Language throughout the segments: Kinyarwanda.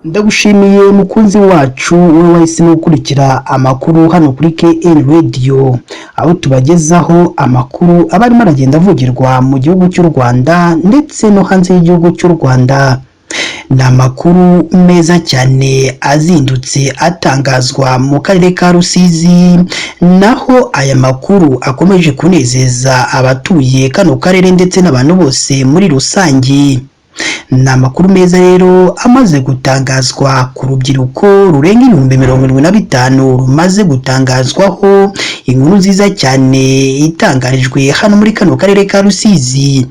Ndagushimiye mukunzi wacu wowe wahisemo gukurikira amakuru hano kuri KN Radio, aho tubagezaho amakuru aba arimo aragenda avugirwa mu gihugu cy'u Rwanda ndetse no hanze y'igihugu cy'u Rwanda. Ni amakuru meza cyane azindutse atangazwa mu karere ka Rusizi, naho aya makuru akomeje kunezeza abatuye kano karere ndetse n'abantu bose muri rusange. Ni amakuru meza rero amaze gutangazwa ku rubyiruko rurenga 75,000 rumaze gutangazwaho inkuru nziza cyane itangarijwe hano muri kano karere ka Rusizi.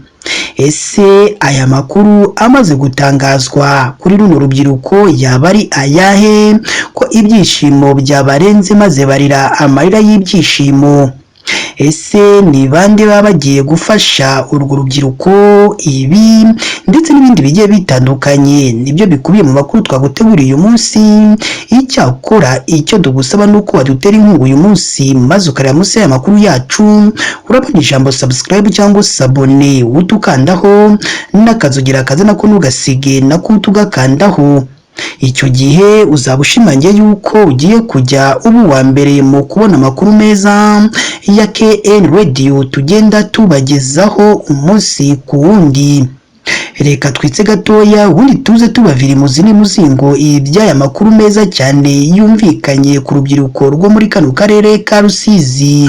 Ese aya makuru amaze gutangazwa kuri runo rubyiruko yaba ari ayahe ko ibyishimo byabarenze maze barira amarira y'ibyishimo? Ese ni bande baba bagiye gufasha urwo rubyiruko? Ibi ndetse n'ibindi bigiye bitandukanye nibyo bikubiye mu makuru twaguteguriye uyu munsi. Icyakora icyo tugusaba nuko wadutera inkunga uyu munsi maze ukareba munsi y'aya makuru yacu urabona ijambo subscribe cyangwa sabone utukandaho n'akazugira kaza nako nugasige nako utugakandaho. Icyo gihe uzaba ushimangiye yuko ugiye kujya ubu wa mbere mu kubona amakuru meza ya KN Radio tugenda tubagezaho umunsi ku wundi. Reka twitse gatoya ubundi tuze tubavira imuzi n'imuzingo iby'aya makuru meza cyane yumvikanye ku rubyiruko rwo muri kano karere ka Rusizi.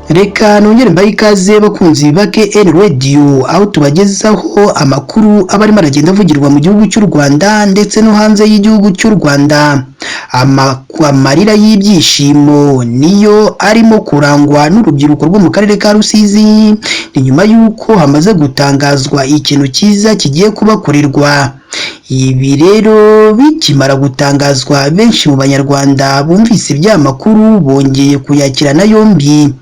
Reka nongere mbaye ikaze bakunzi ba KN Radio, aho tubagezaho amakuru aba arimo aragenda avugirwa mu gihugu cy'u Rwanda ndetse no hanze y'igihugu cy'u Rwanda. Amarira y'ibyishimo niyo arimo kurangwa n'urubyiruko rwo mu karere ka Rusizi, ni nyuma y'uko hamaze gutangazwa ikintu cyiza kigiye kubakorerwa. Ibi rero bikimara gutangazwa, benshi mu banyarwanda bumvise ibya makuru bongeye kuyakirana yombi.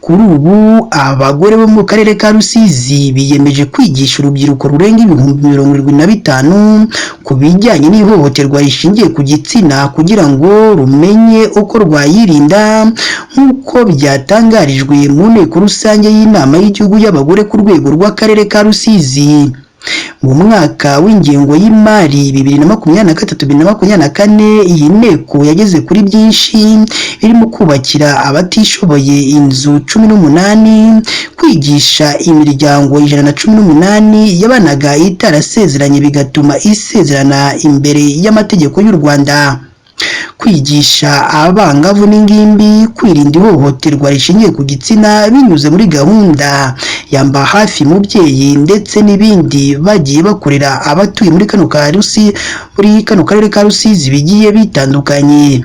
Kuri ubu abagore bo mu karere ka Rusizi biyemeje kwigisha urubyiruko rurenga 75,000 ku bijyanye n'ihohoterwa rishingiye ku gitsina kugira ngo rumenye uko rwayirinda, nk'uko byatangarijwe mu nteko rusange y'inama y'igihugu y'abagore ku rwego rw'akarere ka Rusizi. Mu mwaka w'ingengo y'imari 2023-2024 iyi nteko yageze kuri byinshi birimo kubakira abatishoboye inzu 18, kwigisha imiryango 118 yabanaga itarasezeranye bigatuma isezerana imbere y'amategeko y'u Rwanda, kwigisha abangavu n'ingimbi kwirinda ihohoterwa rishingiye ku gitsina binyuze muri gahunda yamba hafi mubyeyi ndetse n'ibindi bagiye bakorera abatuye muri kano karere ka Rusizi bigiye bitandukanye.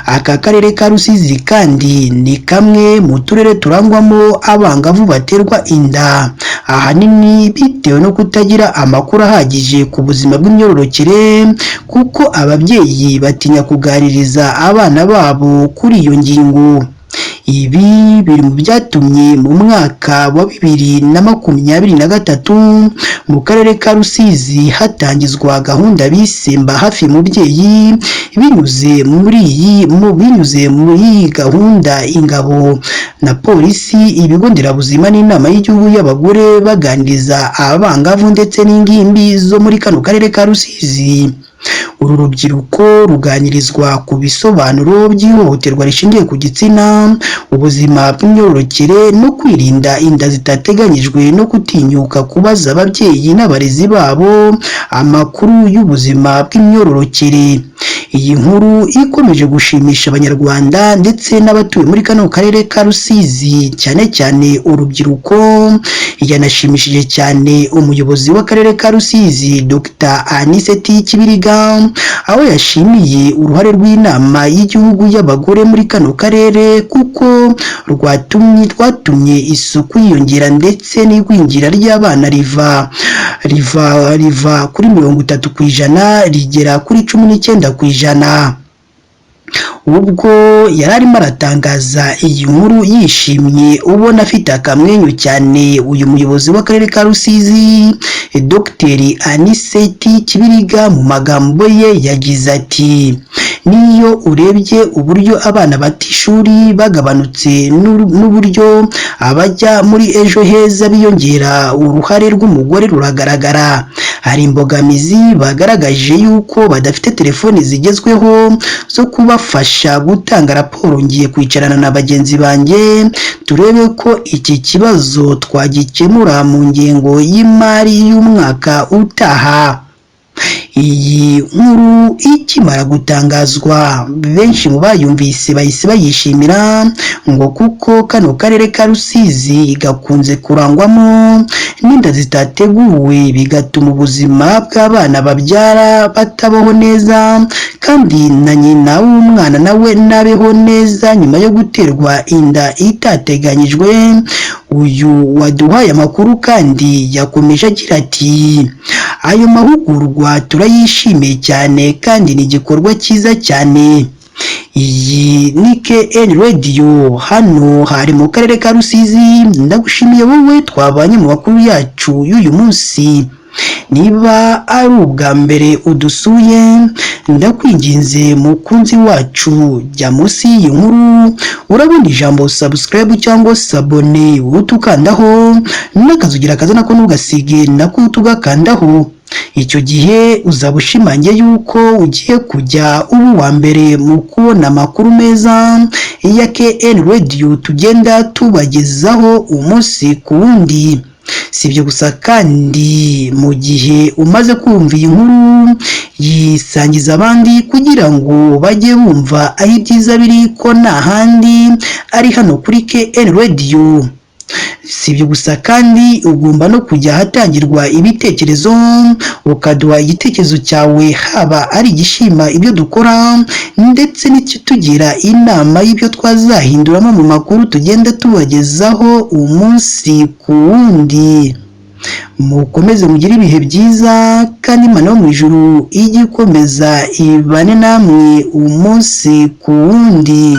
Aka karere ka Rusizi kandi ni kamwe mu turere turangwamo abangavu baterwa inda, ahanini bitewe no kutagira amakuru ahagije ku buzima bw'imyororokere, kuko ababyeyi batinya kuganiriza abana babo kuri iyo ngingo. Ibi biri mu byatumye mu mwaka wa 2023 mu karere ka Rusizi hatangizwa gahunda bise mba hafi mubyeyi. Binyuze muri iyi gahunda, ingabo na polisi, ibigo nderabuzima n'inama y'igihugu y'abagore baganiriza abangavu ndetse n'ingimbi zo muri kano karere ka Rusizi. Uru rubyiruko ruganirizwa ku bisobanuro by'ihohoterwa rishingiye ku gitsina, ubuzima bw'imyororokere no kwirinda inda zitateganyijwe, no gutinyuka kubaza ababyeyi n'abarezi babo amakuru y'ubuzima bw'imyororokere. Iyi nkuru ikomeje gushimisha abanyarwanda ndetse n'abatuye muri kano karere ka Rusizi, cyane cyane urubyiruko. Yanashimishije cyane umuyobozi w'akarere ka Rusizi Dr. Anicet Kibiriga, aho yashimiye uruhare rw'inama y'igihugu y'abagore muri kano karere, kuko rwatumye isuku yiyongera ndetse n'igwingira ry'abana riva kuri 30% rigera kuri 19%. ubwo yari arimo aratangaza iyi nkuru yishimye ubona afite akamwenyu cyane. Uyu muyobozi w'akarere ka Rusizi Dr Anicet Kibiriga mu magambo ye yagize ati niyo urebye uburyo abana bata ishuri bagabanutse n'uburyo abajya muri ejo heza biyongera, uruhare rw'umugore ruragaragara. Hari imbogamizi bagaragaje yuko badafite telefoni zigezweho zo kubafasha gutanga raporo. Ngiye kwicarana na bagenzi banjye turebe ko iki kibazo twagikemura mu ngengo y'imari y'umwaka utaha. Iyi nkuru ikimara gutangazwa benshi mu bayumvise bahise bayishimira ngo kuko kano karere ka Rusizi gakunze kurangwamo n'inda zitateguwe bigatuma ubuzima bw'abana babyara batabaho neza, kandi na nyina w'umwana nawe nabeho neza nyuma yo guterwa inda itateganyijwe. Uyu waduhaye amakuru kandi yakomeje agira ati ayo mahugurwa turayishimiye cyane kandi ni igikorwa cyiza cyane. Iyi ni KN Radio hano hari mu karere ka Rusizi. Ndagushimiye wowe twabanye mu makuru yacu y'uyu munsi. Niba ari ubwa mbere udusuye ndakwinginze mukunzi wacu jya munsi y'iyi nkuru urabona ijambo subscribe cyangwa sabone utukandaho n'akazugira kaza nako ntugasige nako tugakandaho. Icyo gihe uzaba ushimangiye yuko ugiye kujya uba uwa mbere mu kubona amakuru meza ya KN Radio tugenda tubagezaho umunsi ku wundi. Si ibyo gusa kandi mu gihe umaze kumva iyi nkuru yisangiza abandi kugira ngo bajye bumva aho ibyiza biri ko nta handi ari hano kuri KN Radio. Si ibyo gusa kandi ugomba no kujya ahatangirwa ibitekerezo ukaduha igitekerezo cyawe, haba ari igishima ibyo dukora ndetse n'ikitugira inama y'ibyo twazahinduramo mu makuru tugenda tubagezaho umunsi ku wundi. Mukomeze mugire ibihe byiza kandi Imana yo mu ijuru ijye ikomeza ibane namwe umunsi ku wundi.